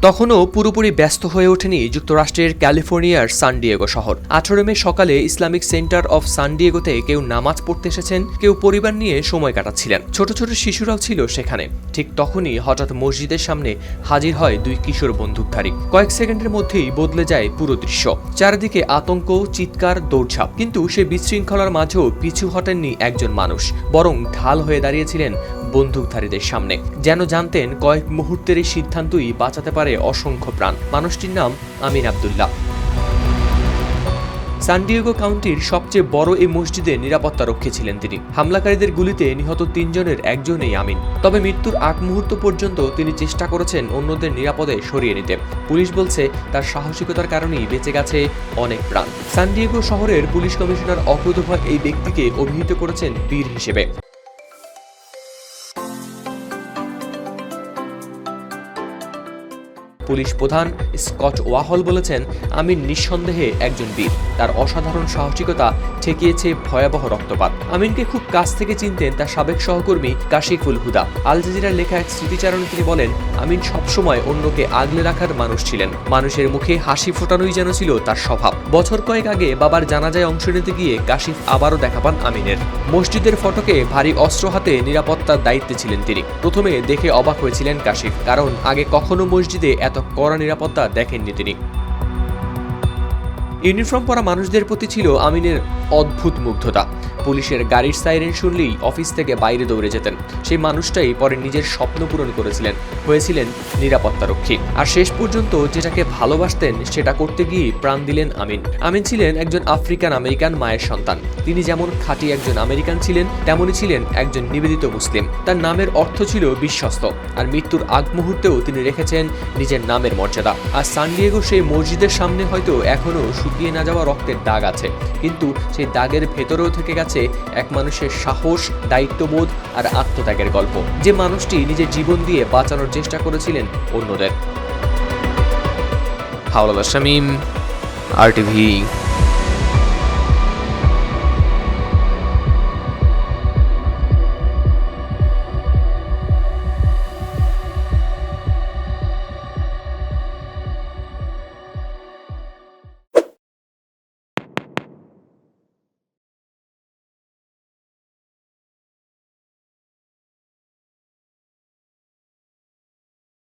তখনও পুরোপুরি ব্যস্ত হয়ে ওঠেনি যুক্তরাষ্ট্রের ক্যালিফোর্নিয়ার সান ডিয়েগো শহর। 18 মে সকালে ইসলামিক সেন্টার অফ সান ডিয়েগোতে কেউ নামাজ পড়তে এসেছেন, কেউ পরিবার নিয়ে সময় কাটাচ্ছিলেন। ছোট ছোট শিশুরাও ছিল সেখানে। ঠিক তখনই হঠাৎ মসজিদের সামনে হাজির হয় দুই কিশোর বন্দুকধারী। কয়েক সেকেন্ডের মধ্যেই বদলে যায় পুরো দৃশ্য। চারিদিকে আতঙ্ক, চিৎকার, দৌড়ঝাঁপ। কিন্তু সে বিশৃঙ্খলার মাঝেও পিছু হটেননি একজন মানুষ, বরং ঢাল হয়ে দাঁড়িয়েছিলেন বন্দুকধারীদের সামনে। যেন জানতেন কয়েক মুহূর্তের এই সিদ্ধান্তই বাঁচাতে পারে অসংখ্য প্রাণ। মানুষটির নাম আমিন আব্দুল্লাহ। সান ডিয়েগো কাউন্টির সবচেয়ে বড় এই মসজিদে নিরাপত্তা রক্ষী ছিলেন তিনি। হামলাকারীদের গুলিতে নিহত 3 জনের একজনই আমিন। তবে মৃত্যুর আগ মুহূর্ত পর্যন্ত তিনি চেষ্টা করেছেন অন্যদের নিরাপদে সরিয়ে নিতে। পুলিশ বলছে তার সাহসিকতার কারণেই বেঁচে গেছে অনেক প্রাণ। সান ডিয়েগো শহরের পুলিশ কমিশনার অকুতোভয় এই ব্যক্তিকে অভিহিত করেছেন বীর হিসেবে। পুলিশ প্রধান স্কট ওয়াহল বলেছেন, আমিন নিঃসন্দেহে একজন বীর। তার অসাধারণ সাহসিকতা ঠেকিয়েছে ভয়াবহ রক্তপাত। আমিনকে খুব কাছ থেকে চিনতেন তার সাবেক সহকর্মী কাশিফুল হুদা। আল জাজিরার লেখা এক স্মৃতিচারণে তিনি বলেন, আমিন সবসময় অন্যকে আগলে রাখার মানুষ ছিলেন। মানুষের মুখে হাসি ফোটানোই যেন ছিল তার স্বভাব। বছর কয়েক আগে বাবার জানাজায় অংশ নিতে গিয়ে কাশিফ আবারও দেখা পান আমিনের। মসজিদের ফটকে ভারী অস্ত্র হাতে নিরাপত্তার দায়িত্বে ছিলেন তিনি। প্রথমে দেখে অবাক হয়েছিলেন কাশিফ, কারণ আগে কখনো মসজিদে এত কড়া নিরাপত্তা দেখেননি তিনি। ইউনিফর্ম পরা মানুষদের প্রতি ছিল আমিনের অদ্ভুত মুগ্ধতা। পুলিশের গাড়ির সাইরেন শুনলেই অফিস থেকে বাইরে দৌড়ে যেতেন। সেই মানুষটাই পরে নিজের স্বপ্ন পূরণ করেছিলেন, হয়েছিলেন নিরাপত্তারক্ষী। আর শেষ পর্যন্ত যেটাকে ভালোবাসতেন সেটা করতে গিয়ে প্রাণ দিলেন আমিন। আমিন ছিলেন একজন আফ্রিকান আমেরিকান মায়ের সন্তান। তিনি যেমন খাঁটি একজন আমেরিকান ছিলেন, তেমনই ছিলেন একজন নিবেদিত মুসলিম। তার নামের অর্থ ছিল বিশ্বস্ত। আর মৃত্যুর আগ মুহূর্তেও তিনি রেখেছেন নিজের নামের মর্যাদা। আর সান ডিয়েগো সেই মসজিদের সামনে হয়তো এখনো শুকিয়ে না যাওয়া রক্তের দাগ আছে, কিন্তু সেই দাগের ভেতরেও থেকে গেছে এক মানুষের সাহস, দায়িত্ববোধ আর আত্মত্যাগের গল্প। যে মানুষটি নিজের জীবন দিয়ে বাঁচানোর চেষ্টা করেছিলেন অন্যদের। হাওলাদার শামীম, RTV।